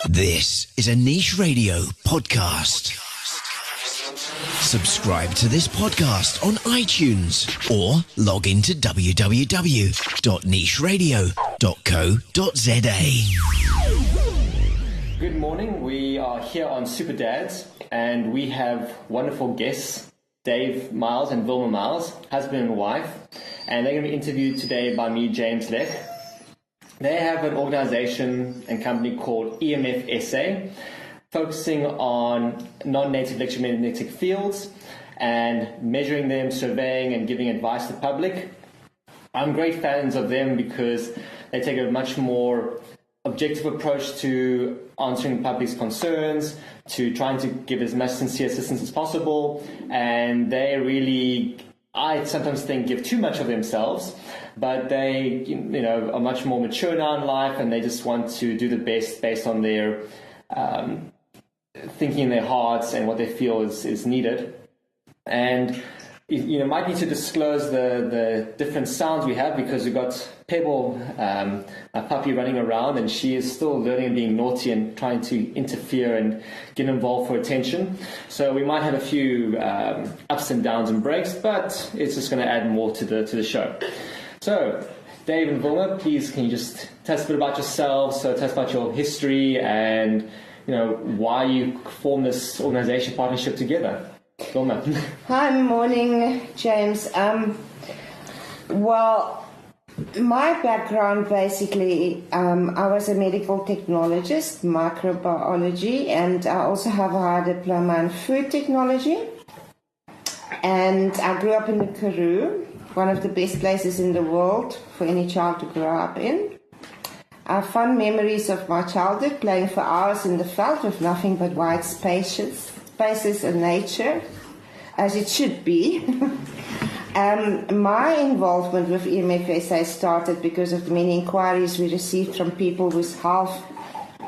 This is a Niche Radio podcast. Subscribe to this podcast on iTunes or log into www.nicheradio.co.za. Good morning. We are here on SuperDads and we have wonderful guests, Dave Miles and Wilma Miles, husband and wife, and they're going to be interviewed today by me, James Lech. They have an organization and company called EMFSA, focusing on non-native electromagnetic fields and measuring them, surveying and giving advice to the public. I'm great fans of them because they take a much more objective approach to answering the public's concerns, to trying to give as much sincere assistance as possible, and they really, I sometimes think, give too much of themselves, but they, are much more mature now in life, and they just want to do the best based on their thinking in their hearts and what they feel is needed. And might need to disclose the different sounds we have because we've got Pebble, a puppy, running around, and she is still learning and being naughty and trying to interfere and get involved for attention. So we might have a few ups and downs and breaks, but it's just going to add more to the show. So, Dave and Wilma, please can you just tell us a bit about yourselves, tell us about your history and why you formed this organization partnership together. Wilma. Hi, morning, James. Well, my background basically, I was a medical technologist, microbiology, and I also have a high diploma in food technology. And I grew up in the Karoo, one of the best places in the world for any child to grow up in. I have fond memories of my childhood, playing for hours in the veld with nothing but wide spaces and nature, as it should be. My involvement with EMFSA started because of the many inquiries we received from people whose health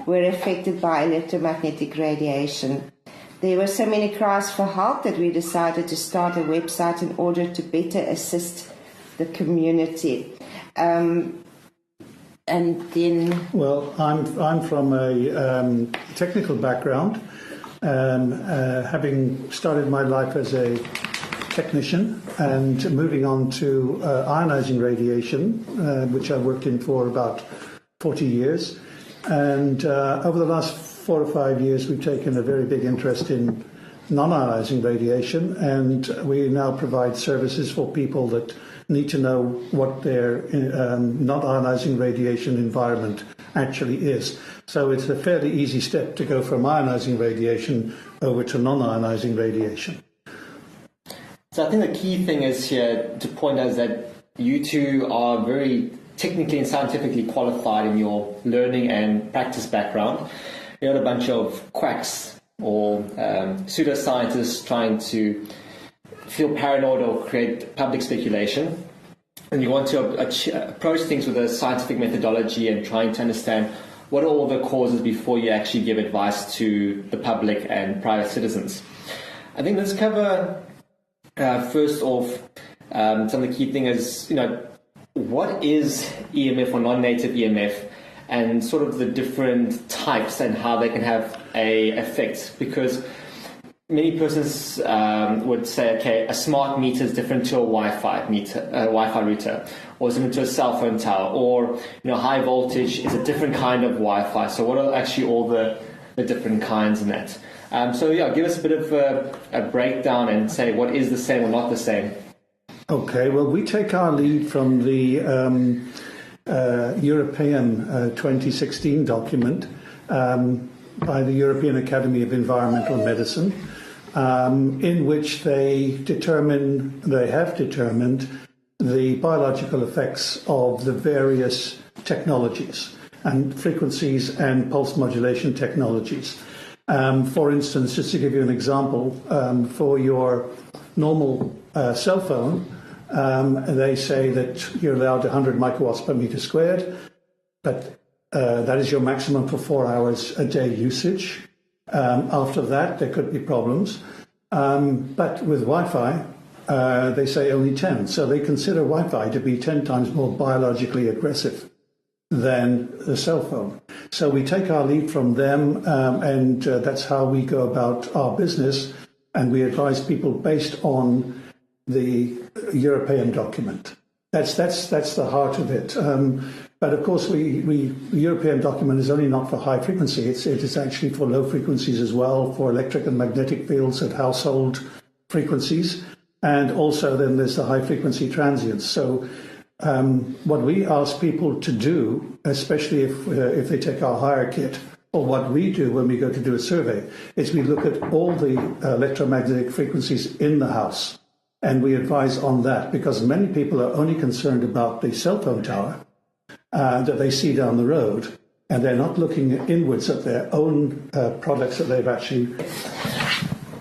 were affected by electromagnetic radiation. There were so many cries for help that we decided to start a website in order to better assist the community. And then... Well, I'm from a technical background. Having started my life as a technician and moving on to ionizing radiation, which I worked in for about 40 years. And over the last 4 or 5 years, we've taken a very big interest in non-ionizing radiation, and we now provide services for people that need to know what their non-ionizing radiation environment actually is. So it's a fairly easy step to go from ionizing radiation over to non-ionizing radiation. So I think the key thing is here to point out is that you two are very technically and scientifically qualified in your learning and practice background. You're not a bunch of quacks or pseudoscientists trying to feel paranoid or create public speculation. And you want to approach things with a scientific methodology and trying to understand what are all the causes before you actually give advice to the public and private citizens. I think let's cover first off some of the key things is, what is EMF or non-native EMF and sort of the different types and how they can have a effect, because many persons would say, okay, a smart meter is different to a Wi-Fi router, or is different to a cell phone tower, or high voltage is a different kind of Wi-Fi. So what are actually all the different kinds in that? Give us a bit of a breakdown and say what is the same or not the same. Okay, well, we take our lead from the European 2016 document by the European Academy of Environmental Medicine, in which they have determined the biological effects of the various technologies and frequencies and pulse modulation technologies. For instance, just to give you an example, for your normal cell phone, they say that you're allowed 100 microwatts per meter squared, but that is your maximum for 4 hours a day usage. After that, there could be problems. But with Wi-Fi, they say only 10. So they consider Wi-Fi to be 10 times more biologically aggressive than the cell phone. So we take our lead from them, and that's how we go about our business. And we advise people based on the European document. That's the heart of it. But of course, the European document is only not for high frequency. It is actually for low frequencies as well, for electric and magnetic fields at household frequencies. And also then there's the high frequency transients. So what we ask people to do, especially if they take our hire kit, or what we do when we go to do a survey, is we look at all the electromagnetic frequencies in the house. And we advise on that, because many people are only concerned about the cell phone tower that they see down the road, and they're not looking inwards at their own products that they've actually...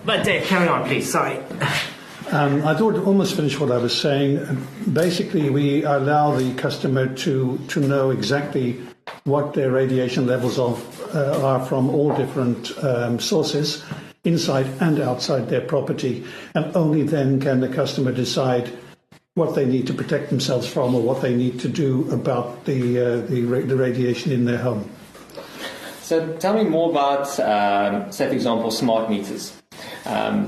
But Dave, carry on, please. Sorry. I thought almost finished what I was saying. Basically, we allow the customer to know exactly what their radiation levels are from all different sources, inside and outside their property, and only then can the customer decide what they need to protect themselves from or what they need to do about the radiation in their home. So tell me more about, say, for example, smart meters.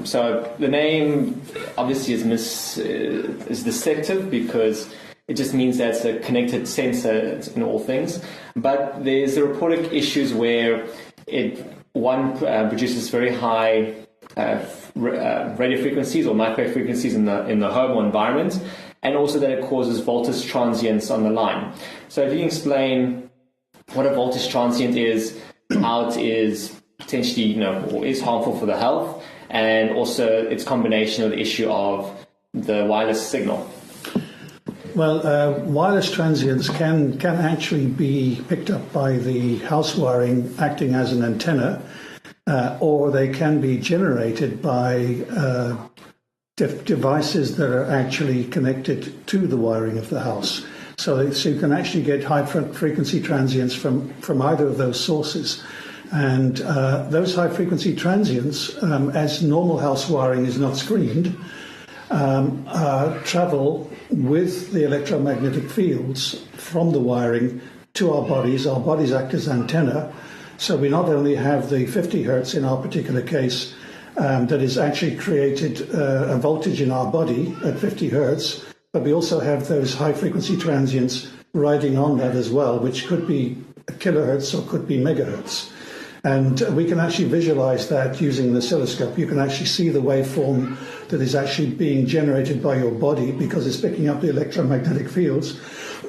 So the name obviously is deceptive because it just means that it's a connected sensor in all things. But there's reported issues where one produces very high radio frequencies or microwave frequencies in the home or environment, and also that it causes voltage transients on the line. So if you can explain what a voltage transient is, how it is potentially, or is harmful for the health, and also its combination with the issue of the wireless signal. Well, wireless transients can actually be picked up by the house wiring acting as an antenna, or they can be generated by devices that are actually connected to the wiring of the house. So you can actually get high frequency transients from either of those sources. And those high frequency transients, as normal house wiring is not screened, travel with the electromagnetic fields from the wiring to our bodies. Our bodies act as antenna. So we not only have the 50 hertz in our particular case that is actually created a voltage in our body at 50 hertz, but we also have those high frequency transients riding on that as well, which could be kilohertz or could be megahertz. And we can actually visualize that using the oscilloscope. You can actually see the waveform that is actually being generated by your body because it's picking up the electromagnetic fields.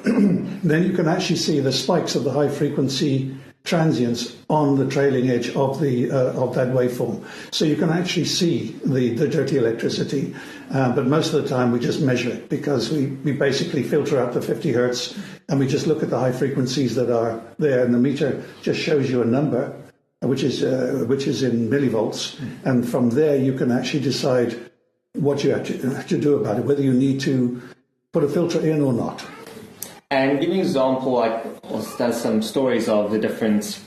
Then you can actually see the spikes of the high frequency transients on the trailing edge of that waveform. So you can actually see the dirty electricity, but most of the time we just measure it because we basically filter out the 50 hertz and we just look at the high frequencies that are there, and the meter just shows you a number, which is in millivolts, and from there you can actually decide what you have to do about it, whether you need to put a filter in or not. And give me an example, there's some stories of the different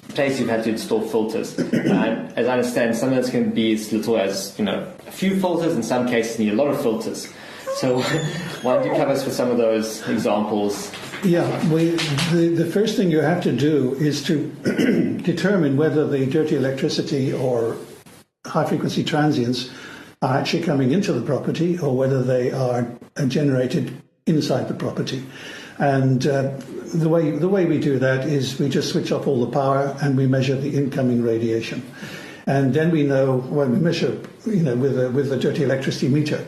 places you've had to install filters. And as I understand, some of those can be as little as a few filters, in some cases need a lot of filters. So why don't you cover us with some of those examples? Yeah, the first thing you have to do is to determine whether the dirty electricity or high-frequency transients are actually coming into the property or whether they are generated inside the property. And the way we do that is we just switch off all the power and we measure the incoming radiation. And then we know when we measure, with the dirty electricity meter.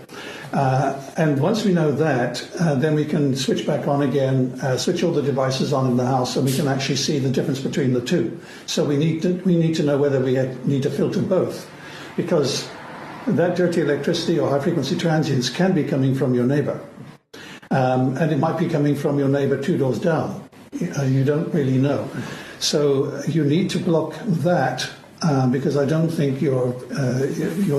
And once we know that, then we can switch back on again, switch all the devices on in the house, and we can actually see the difference between the two. So we need to know whether we need to filter both, because that dirty electricity or high frequency transients can be coming from your neighbor, and it might be coming from your neighbor 2 doors down. You don't really know. So you need to block that. Because I don't think your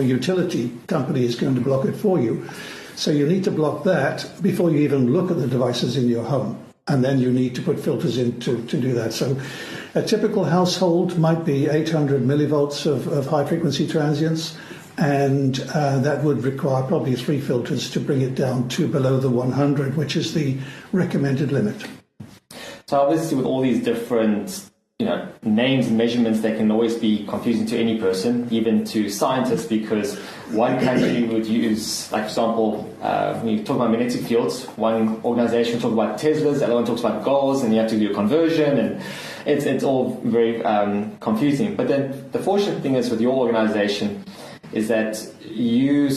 utility company is going to block it for you. So you need to block that before you even look at the devices in your home. And then you need to put filters in to do that. So a typical household might be 800 millivolts of high-frequency transients, and that would require probably 3 filters to bring it down to below the 100, which is the recommended limit. So obviously with all these different names and measurements that can always be confusing to any person, even to scientists, because one country would use, like, for example, when you talk about magnetic fields, one organization will talk about Teslas, the other one talks about goals, and you have to do a conversion, and it's all very confusing. But then the fortunate thing is with your organization is that you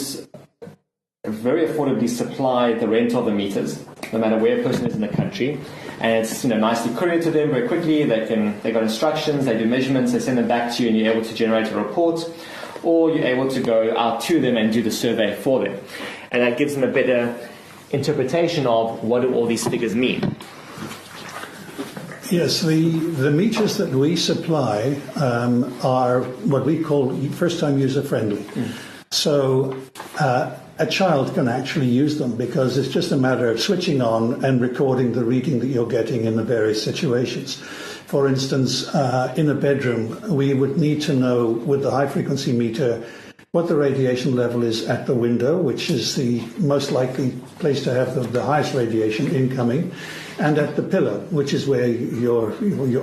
very affordably supply the rental of the meters, no matter where a person is in the country. And it's nicely couriered to them very quickly. They got instructions, they do measurements, they send them back to you, and you're able to generate a report, or you're able to go out to them and do the survey for them. And that gives them a better interpretation of what do all these figures mean. Yes, the meters that we supply are what we call first-time user-friendly. So a child can actually use them because it's just a matter of switching on and recording the reading that you're getting in the various situations. For instance, in a bedroom, we would need to know with the high-frequency meter what the radiation level is at the window, which is the most likely place to have the highest radiation incoming, and at the pillow, which is where your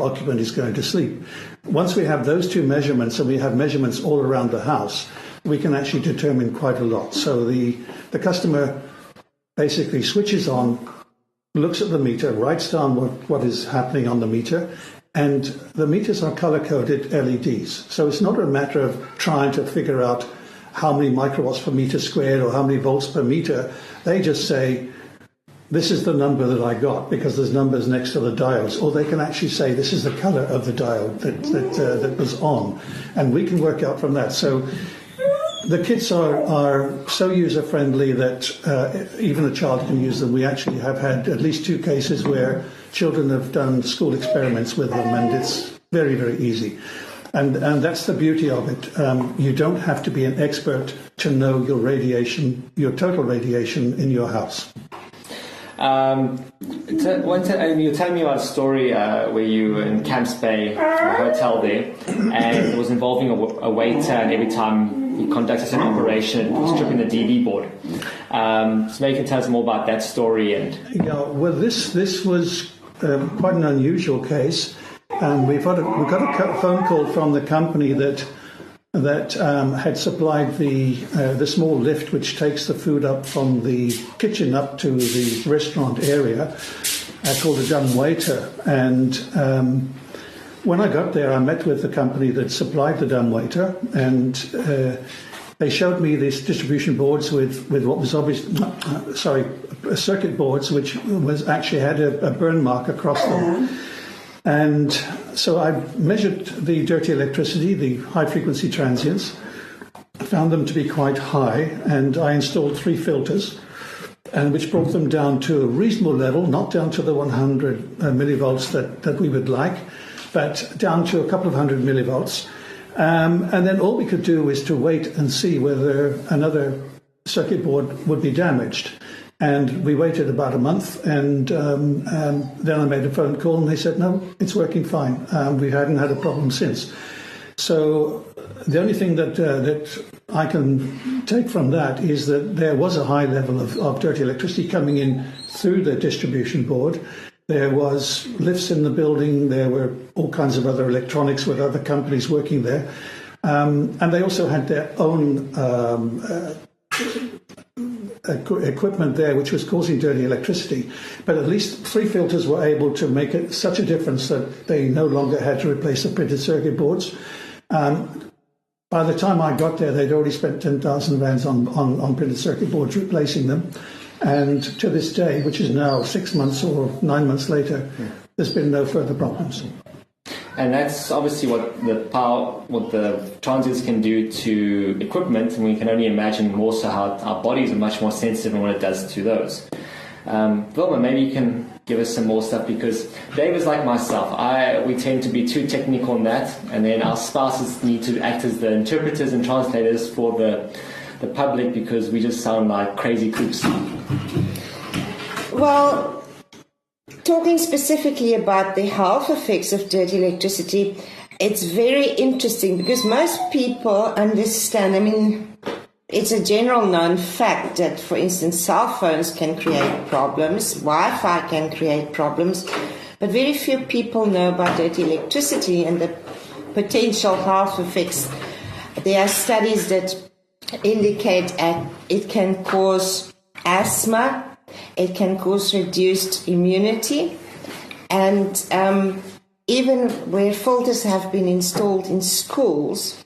occupant is going to sleep. Once we have those two measurements, and we have measurements all around the house, we can actually determine quite a lot. So the customer basically switches on, looks at the meter, writes down what is happening on the meter, and the meters are color-coded LEDs. So it's not a matter of trying to figure out how many microwatts per meter squared or how many volts per meter. They just say, this is the number that I got, because there's numbers next to the diodes. Or they can actually say, this is the color of the diode that was on. And we can work out from that. So the kits are so user-friendly that even a child can use them. We actually have had at least 2 cases where children have done school experiments with them, and it's very, very easy. And that's the beauty of it. You don't have to be an expert to know your radiation, your total radiation in your house. You were telling me about a story where you were in Camps Bay, a hotel there, and it was involving a waiter, and every time he conducted an operation, it was stripping the DV board. So maybe you can tell us more about that story. Well, this was quite an unusual case. We got a phone call from the company that had supplied the small lift which takes the food up from the kitchen up to the restaurant area, called a dumb waiter. And when I got there, I met with the company that supplied the dumb waiter, and they showed me these distribution boards with what was circuit boards, which was actually had a burn mark across them. And so I measured the dirty electricity, the high-frequency transients, found them to be quite high, and I installed 3 filters, and which brought them down to a reasonable level, not down to the 100 millivolts that we would like, but down to a couple of hundred millivolts. And then all we could do was to wait and see whether another circuit board would be damaged. And we waited about a month, and then I made a phone call, and they said, no, it's working fine. We haven't had a problem since. So the only thing that I can take from that is that there was a high level of dirty electricity coming in through the distribution board. There was lifts in the building. There were all kinds of other electronics with other companies working there. And they also had their own equipment there which was causing dirty electricity, but at least 3 filters were able to make it such a difference that they no longer had to replace the printed circuit boards. By the time I got there, they'd already spent 10,000 rands on printed circuit boards replacing them, and to this day, which is now 6 months or 9 months later, there's been no further problems. And that's obviously what the transients can do to equipment, and we can only imagine more so how our bodies are much more sensitive and what it does to those. Wilma, maybe you can give us some more stuff, because Dave is like myself. We tend to be too technical in that, and then our spouses need to act as the interpreters and translators for the public, because we just sound like crazy cooks. Well, talking specifically about the health effects of dirty electricity, it's very interesting because most people understand, it's a general known fact that, for instance, cell phones can create problems, Wi-Fi can create problems, but very few people know about dirty electricity and the potential health effects. There are studies that indicate it can cause asthma, it can cause reduced immunity, and even where filters have been installed in schools,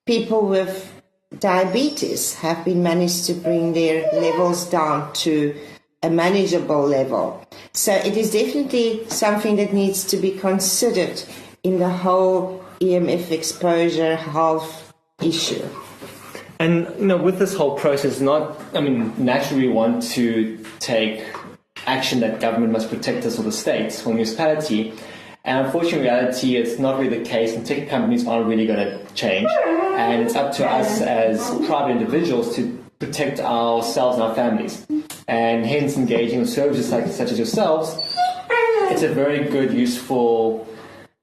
people with diabetes have been managed to bring their levels down to a manageable level. So it is definitely something that needs to be considered in the whole EMF exposure health issue. And, with this whole process, naturally we want to take action that government must protect us, or the states or municipality. And unfortunately, in reality, it's not really the case, and tech companies aren't really going to change. And it's up to us as private individuals to protect ourselves and our families. And hence, engaging in services such as yourselves, it's a very good, useful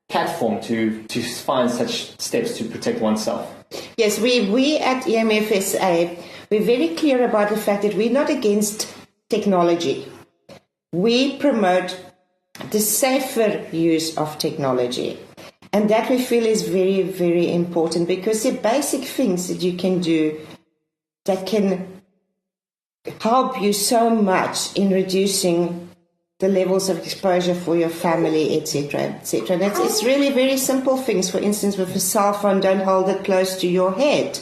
platform to find such steps to protect oneself. Yes, we at EMFSA, we're very clear about the fact that we're not against technology. We promote the safer use of technology. And that we feel is very, very important, because the basic things that you can do that can help you so much in reducing the levels of exposure for your family, etc., etc. And it's really very simple things. For instance, with a cell phone, don't hold it close to your head.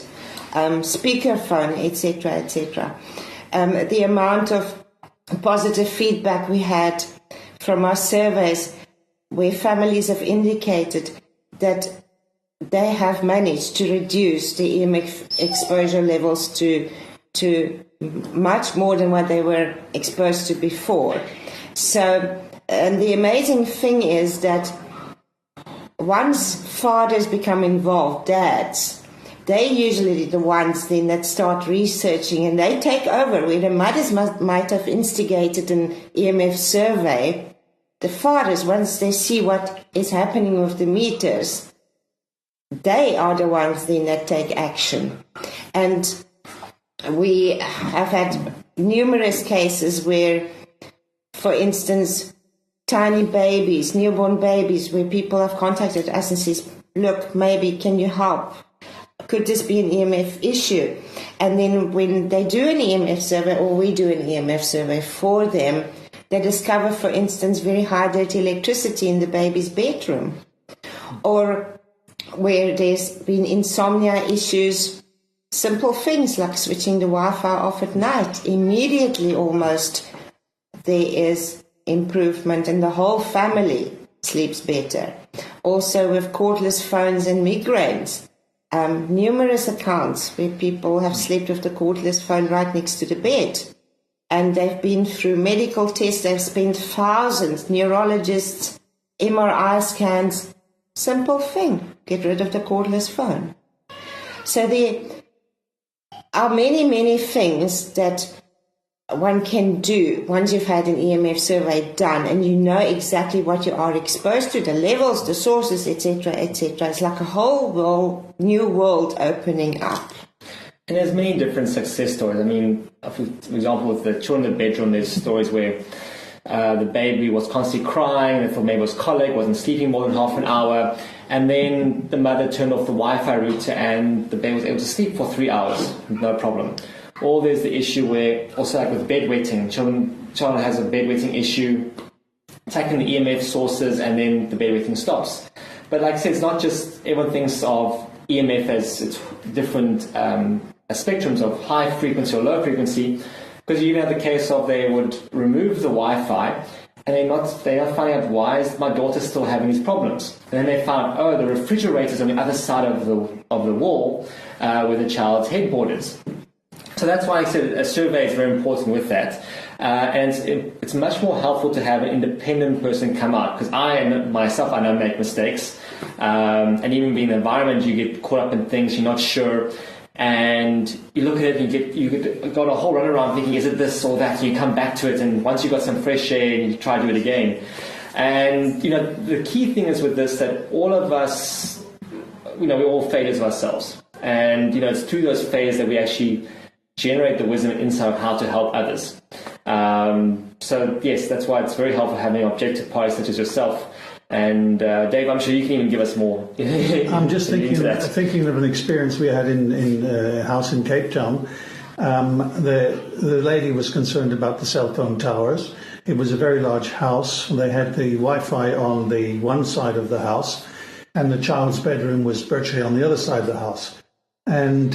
Speakerphone, etc., etc. The amount of positive feedback we had from our surveys, where families have indicated that they have managed to reduce the EMF exposure levels to much more than what they were exposed to before. So, and the amazing thing is that once fathers become involved, dads, they're usually the ones then that start researching, and they take over. Where the mothers might have instigated an EMF survey, the fathers, once they see what is happening with the meters, they are the ones then that take action. And we have had numerous cases where, for instance, tiny babies, newborn babies, where people have contacted us and says, look, maybe can you help? Could this be an EMF issue? And then when they do an EMF survey, or we do an EMF survey for them, they discover, for instance, very high dirty electricity in the baby's bedroom. Or where there's been insomnia issues, simple things like switching the Wi-Fi off at night, immediately almost there is improvement and the whole family sleeps better. Also with cordless phones and migraines, numerous accounts where people have slept with the cordless phone right next to the bed. And they've been through medical tests, they've spent thousands, neurologists, MRI scans, simple thing, get rid of the cordless phone. So there are many, many things that one can do once you've had an EMF survey done and you know exactly what you are exposed to, the levels, the sources, etc., etc. It's like a whole new world opening up. And there's many different success stories. I mean, for example, with the children in the bedroom, there's stories where the baby was constantly crying, they thought maybe it was colic, wasn't sleeping more than half an hour, and then the mother turned off the Wi-Fi router and the baby was able to sleep for 3 hours, no problem. Or there's the issue where, also like with bedwetting, child has a bedwetting issue, tackling the EMF sources, and then the bedwetting stops. But like I said, it's not just, everyone thinks of EMF as it's different spectrums of high frequency or low frequency, because you even have the case of they would remove the Wi-Fi and they're not finding out why is my daughter still having these problems. And then they found, the refrigerator's on the other side of the wall where the child's headboard is. So that's why I said a survey is very important with that. And it's much more helpful to have an independent person come out, because I know make mistakes. And even being in the environment, you get caught up in things, you're not sure. And you look at it and you got a whole run around thinking, is it this or that? You come back to it, and once you got some fresh air, you try to do it again. And, the key thing is with this, that all of us, we're all failures of ourselves. And, it's through those failures that we actually generate the wisdom and insight of how to help others. So yes, that's why it's very helpful having an objective party such as yourself. And Dave, I'm sure you can even give us more. I'm just thinking of an experience we had in a house in Cape Town. The lady was concerned about the cell phone towers. It was a very large house. They had the Wi-Fi on the one side of the house, and the child's bedroom was virtually on the other side of the house. And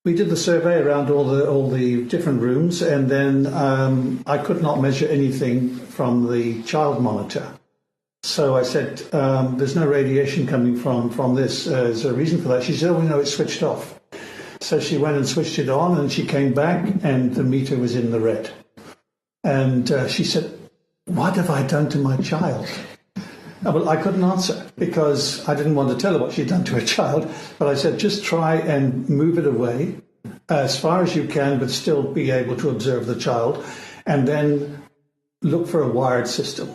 we did the survey around all the different rooms, and then I could not measure anything from the child monitor. So I said, "There's no radiation coming from this. Is there a reason for that?" She said, "Oh, no, it's switched off." So she went and switched it on, and she came back, and the meter was in the red. And she said, "What have I done to my child?" Well, I couldn't answer because I didn't want to tell her what she'd done to her child. But I said, just try and move it away as far as you can, but still be able to observe the child. And then look for a wired system,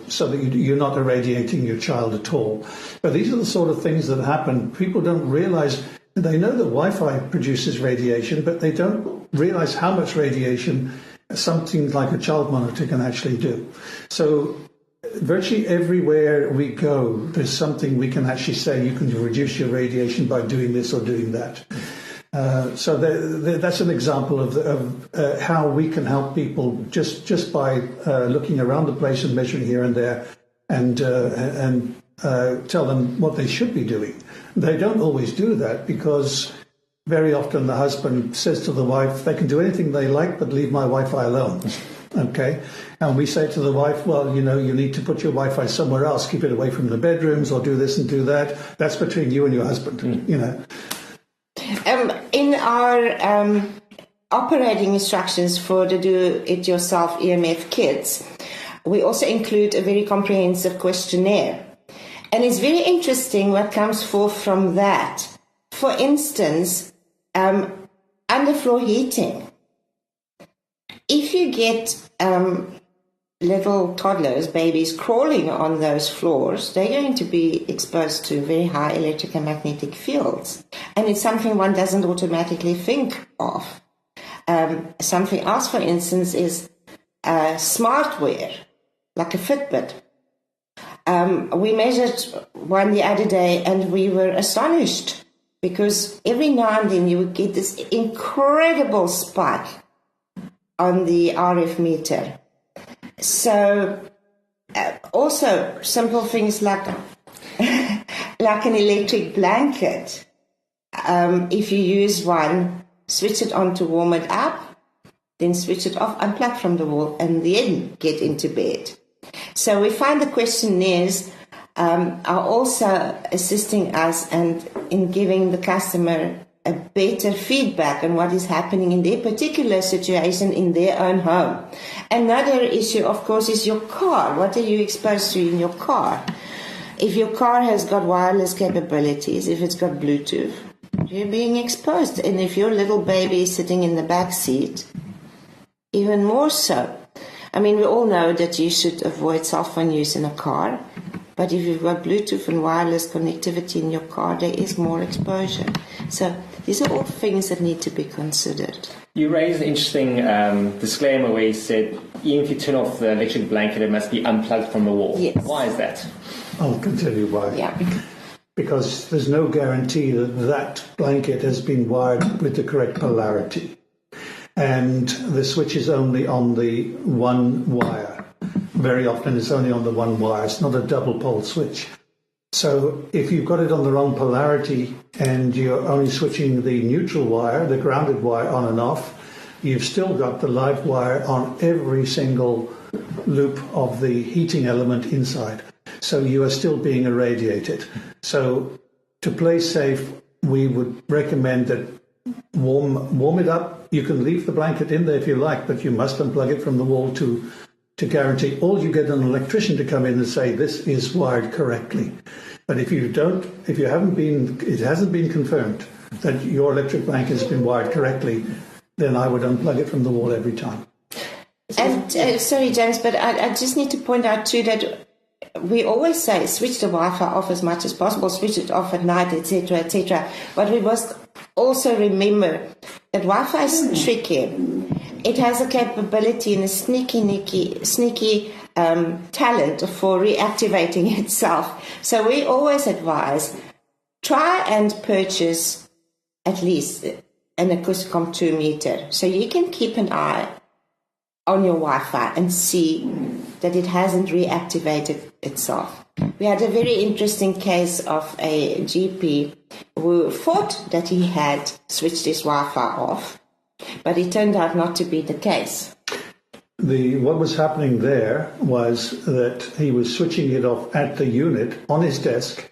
so that you're not irradiating your child at all. But these are the sort of things that happen. People don't realize. They know that Wi-Fi produces radiation, but they don't realize how much radiation something like a child monitor can actually do. So virtually everywhere we go, there's something we can actually say, you can reduce your radiation by doing this or doing that. So that's an example of how we can help people just by looking around the place and measuring here and there and tell them what they should be doing. They don't always do that because very often the husband says to the wife, they can do anything they like, but leave my Wi-Fi alone. Okay? And we say to the wife, well, you need to put your Wi-Fi somewhere else, keep it away from the bedrooms or do this and do that. That's between you and your husband, In our operating instructions for the do-it-yourself EMF kits, we also include a very comprehensive questionnaire. And it's very interesting what comes forth from that. For instance, underfloor heating. If you get little toddlers, babies, crawling on those floors, they're going to be exposed to very high electric and magnetic fields. And it's something one doesn't automatically think of. Something else, for instance, is smartware, like a Fitbit. We measured one the other day and we were astonished because every now and then you would get this incredible spike on the RF meter. So also simple things like like an electric blanket. If you use one, switch it on to warm it up, then switch it off, unplug from the wall, and then get into bed. So we find the questionnaires are also assisting us and in giving the customer a better feedback on what is happening in their particular situation in their own home. Another issue, of course, is your car. What are you exposed to in your car? If your car has got wireless capabilities, if it's got Bluetooth, you're being exposed. And if your little baby is sitting in the back seat, even more so. I mean, we all know that you should avoid cell phone use in a car, but if you've got Bluetooth and wireless connectivity in your car, there is more exposure. So these are all things that need to be considered. You raised an interesting disclaimer where you said, even if you turn off the electric blanket, it must be unplugged from the wall. Yes. Why is that? I can tell you why. Yeah. Because there's no guarantee that that blanket has been wired with the correct polarity. And the switch is only on the one wire. Very often it's only on the one wire. It's not a double pole switch. So if you've got it on the wrong polarity and you're only switching the neutral wire, the grounded wire on and off, you've still got the live wire on every single loop of the heating element inside. So you are still being irradiated. So to play safe, we would recommend that warm it up. You can leave the blanket in there if you like, but you must unplug it from the wall to guarantee. Or you get an electrician to come in and say this is wired correctly. But if you don't, if you haven't been, it hasn't been confirmed that your electric blanket has been wired correctly, then I would unplug it from the wall every time. And sorry, James, but I just need to point out too that we always say switch the Wi-Fi off as much as possible, switch it off at night, etc., etc. But we must also remember that Wi-Fi is tricky. It has a capability and a sneaky talent for reactivating itself. So we always advise, try and purchase at least an Acousticom 2 meter, so you can keep an eye on your Wi-Fi and see that it hasn't reactivated itself. We had a very interesting case of a GP who thought that he had switched his Wi-Fi off, but it turned out not to be the case. What was happening there was that he was switching it off at the unit on his desk,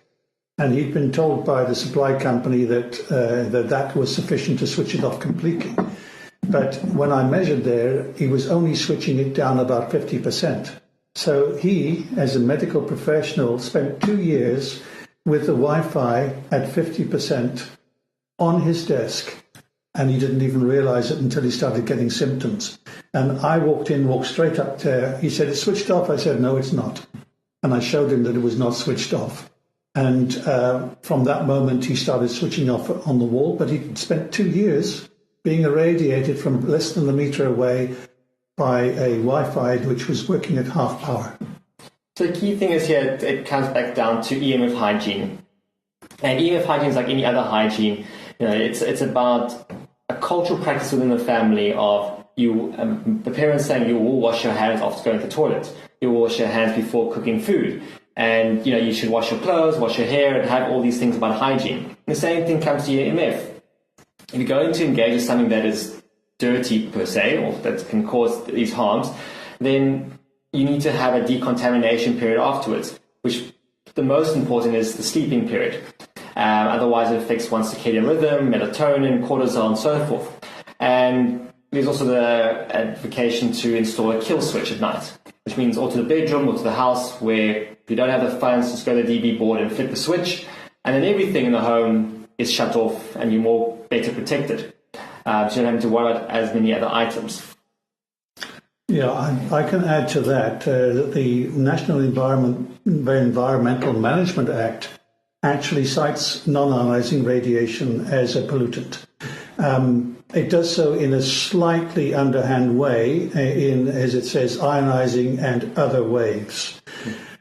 and he'd been told by the supply company that that was sufficient to switch it off completely. But when I measured there, he was only switching it down about 50%. So he, as a medical professional, spent 2 years with the Wi-Fi at 50% on his desk, and he didn't even realize it until he started getting symptoms. And I walked straight up there. He said, "It's switched off." I said, "No, it's not." And I showed him that it was not switched off. And from that moment, he started switching off on the wall. But he spent 2 years being irradiated from less than a meter away by a Wi-Fi which was working at half power. So the key thing is here, it comes back down to EMF hygiene. And EMF hygiene is like any other hygiene. It's about a cultural practice within the family of the parents saying you will wash your hands after going to the toilet. You will wash your hands before cooking food. And, you should wash your clothes, wash your hair, and have all these things about hygiene. The same thing comes to EMF. If you're going to engage with something that is dirty per se, or that can cause these harms, then you need to have a decontamination period afterwards, which the most important is the sleeping period. Otherwise, it affects one's circadian rhythm, melatonin, cortisol, and so forth. And there's also the advocation to install a kill switch at night, which means or to the bedroom or to the house where if you don't have the funds, just go to the DB board and flip the switch, and then everything in the home is shut off and you're better protected. So you don't have to worry about as many other items. Yeah, I can add to that that the National Environmental Management Act actually cites non-ionizing radiation as a pollutant. It does so in a slightly underhand way, as it says, ionizing and other waves.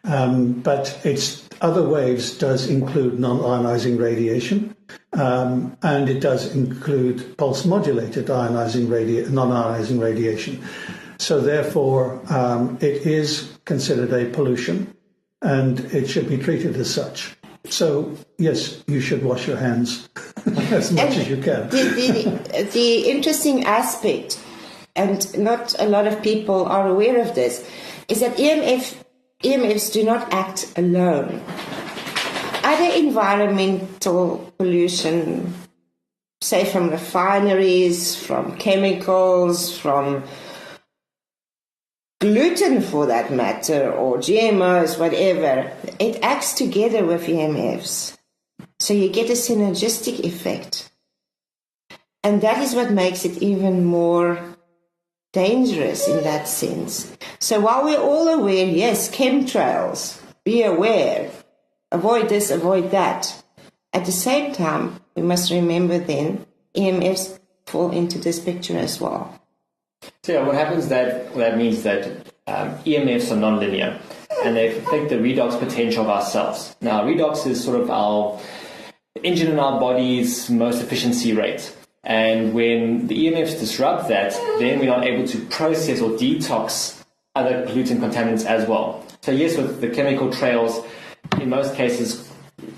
But its other waves does include non-ionizing radiation, and it does include pulse-modulated non-ionizing radiation. So therefore, it is considered a pollution, and it should be treated as such. So, yes, you should wash your hands as much as you can. The interesting aspect, and not a lot of people are aware of this, is that EMFs do not act alone. Other environmental pollution, say from refineries, from chemicals, from gluten for that matter, or GMOs, whatever, it acts together with EMFs. So you get a synergistic effect. And that is what makes it even more dangerous in that sense. So while we're all aware, yes, chemtrails, be aware, avoid this, avoid that. At the same time, we must remember then EMFs fall into this picture as well. So yeah, what happens that means that EMFs are nonlinear and they affect the redox potential of our cells. Now, redox is sort of our engine in our body's most efficiency rate. And when the EMFs disrupt that, then we're not able to process or detox other pollutant contaminants as well. So yes, with the chemical trails, in most cases,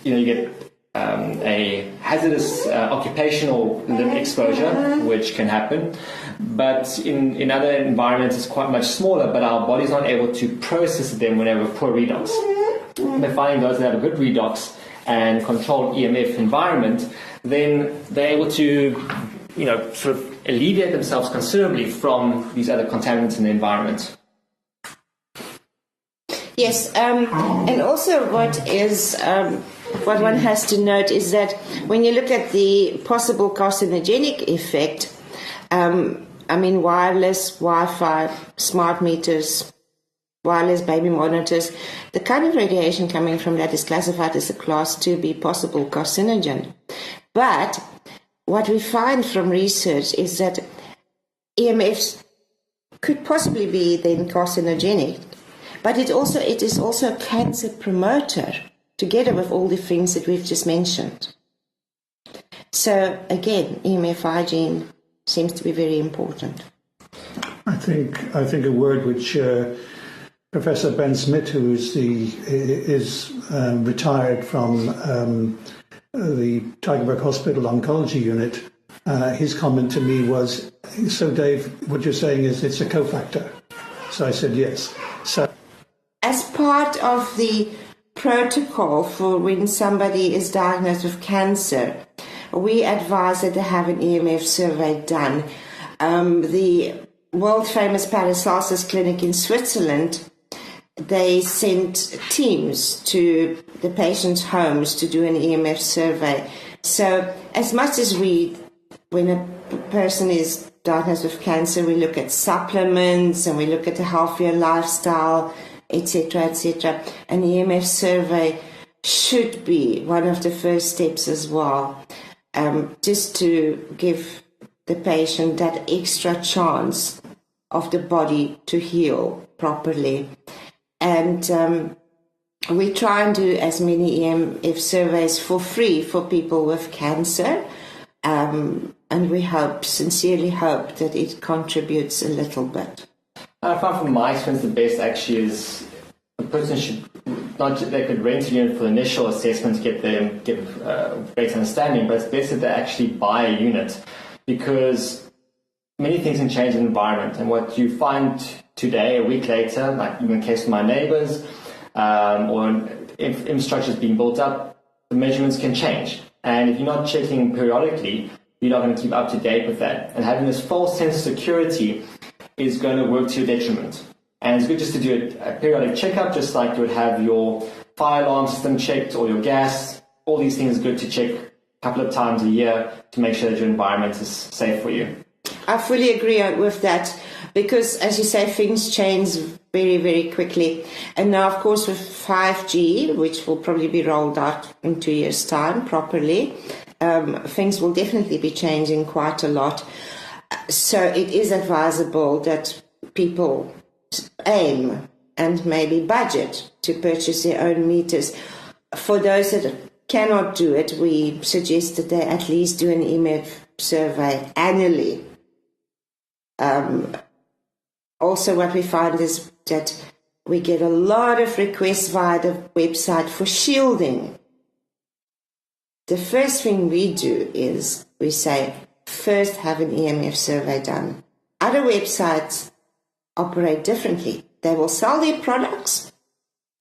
you get a hazardous occupational limb exposure, which can happen. But in other environments, it's quite much smaller, but our body's not able to process them when we have a poor redox. By finding those that have a good redox and controlled EMF environment, then they're able to, sort of alleviate themselves considerably from these other contaminants in the environment. Yes, and also what one has to note is that when you look at the possible carcinogenic effect, wireless, Wi-Fi, smart meters, wireless baby monitors, the kind of radiation coming from that is classified as a class 2B possible carcinogen. But what we find from research is that EMFs could possibly be then carcinogenic, but it is also a cancer promoter, together with all the things that we've just mentioned. So again, EMF hygiene seems to be very important. I think a word which Professor Ben Smith, who is retired from the Tygerberg Hospital Oncology Unit, his comment to me was, "So Dave, what you're saying is it's a cofactor?" So I said yes. So, as part of the protocol for when somebody is diagnosed with cancer, we advise that they have an EMF survey done. The world-famous Paracelsus Clinic in Switzerland, they sent teams to the patients' homes to do an EMF survey. So as much as when a person is diagnosed with cancer, we look at supplements and we look at a healthier lifestyle, etc., etc. An EMF survey should be one of the first steps as well, just to give the patient that extra chance of the body to heal properly. And we try and do as many EMF surveys for free for people with cancer, and we sincerely hope that it contributes a little bit. I find from my experience the best actually is a person should they could rent a unit for the initial assessment to get great understanding, but it's best that they actually buy a unit, because many things can change in the environment, and what you find today, a week later, like in the case of my neighbors, or if infrastructure is being built up, the measurements can change. And if you're not checking periodically, you're not going to keep up to date with that. And having this false sense of security is going to work to your detriment. And it's good just to do a periodic checkup, just like you would have your fire alarm system checked or your gas. All these things are good to check a couple of times a year to make sure that your environment is safe for you. I fully agree with that, because, as you say, things change very, very quickly. And now, of course, with 5G, which will probably be rolled out in 2 years' time properly, things will definitely be changing quite a lot. So it is advisable that people aim and maybe budget to purchase their own meters. For those that cannot do it, we suggest that they at least do an EMF survey annually. Also, what we find is that we get a lot of requests via the website for shielding. The first thing we do is we say, first have an EMF survey done. Other websites operate differently. They will sell their products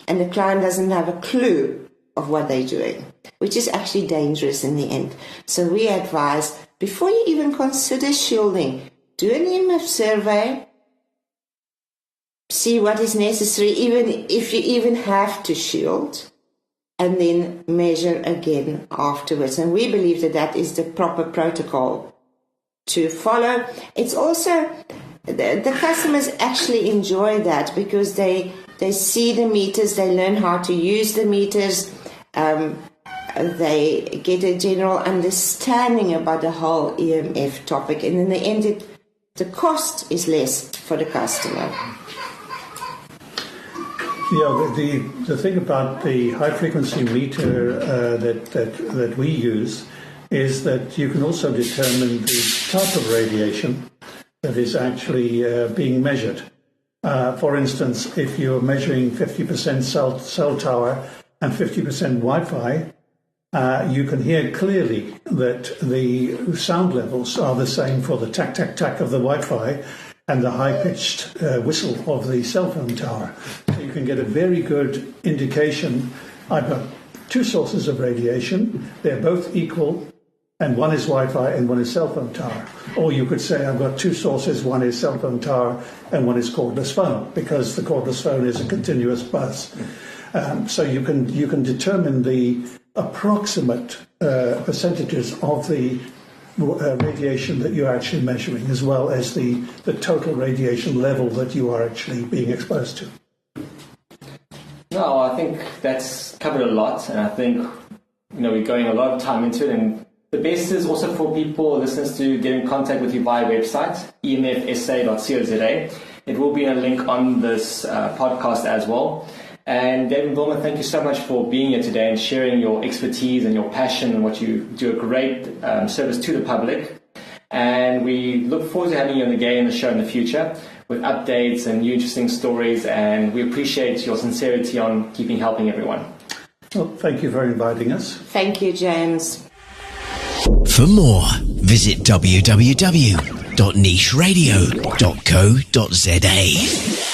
and the client doesn't have a clue of what they're doing, which is actually dangerous in the end. So we advise, before you even consider shielding, do an EMF survey, see what is necessary, even if you even have to shield, and then measure again afterwards. And we believe that that is the proper protocol to follow. It's also, the customers actually enjoy that, because they see the meters, they learn how to use the meters, they get a general understanding about the whole EMF topic, and in the end the cost is less for the customer. Yeah, the thing about the high frequency meter that we use is that you can also determine the type of radiation that is actually being measured. For instance, if you're measuring 50% cell tower and 50% Wi-Fi, you can hear clearly that the sound levels are the same for the tack-tack-tack of the Wi-Fi and the high-pitched whistle of the cell phone tower. So you can get a very good indication. I've got two sources of radiation. They're both equal, and one is Wi-Fi and one is cell phone tower. Or you could say I've got two sources, one is cell phone tower and one is cordless phone, because the cordless phone is a continuous buzz. So you can determine the approximate percentages of the radiation that you're actually measuring, as well as the total radiation level that you are actually being exposed to. No, I think that's covered a lot, and I think we're going a lot of time into it, and The best is also for people, listeners, to get in contact with you via website, emfsa.co.za. It will be a link on this podcast as well. And Dave and Wilma, thank you so much for being here today and sharing your expertise and your passion and what you do a great service to the public. And we look forward to having you on the show in the future with updates and new interesting stories. And we appreciate your sincerity on helping everyone. Well, thank you for inviting us. Thank you, James. For more, visit www.nicheradio.co.za.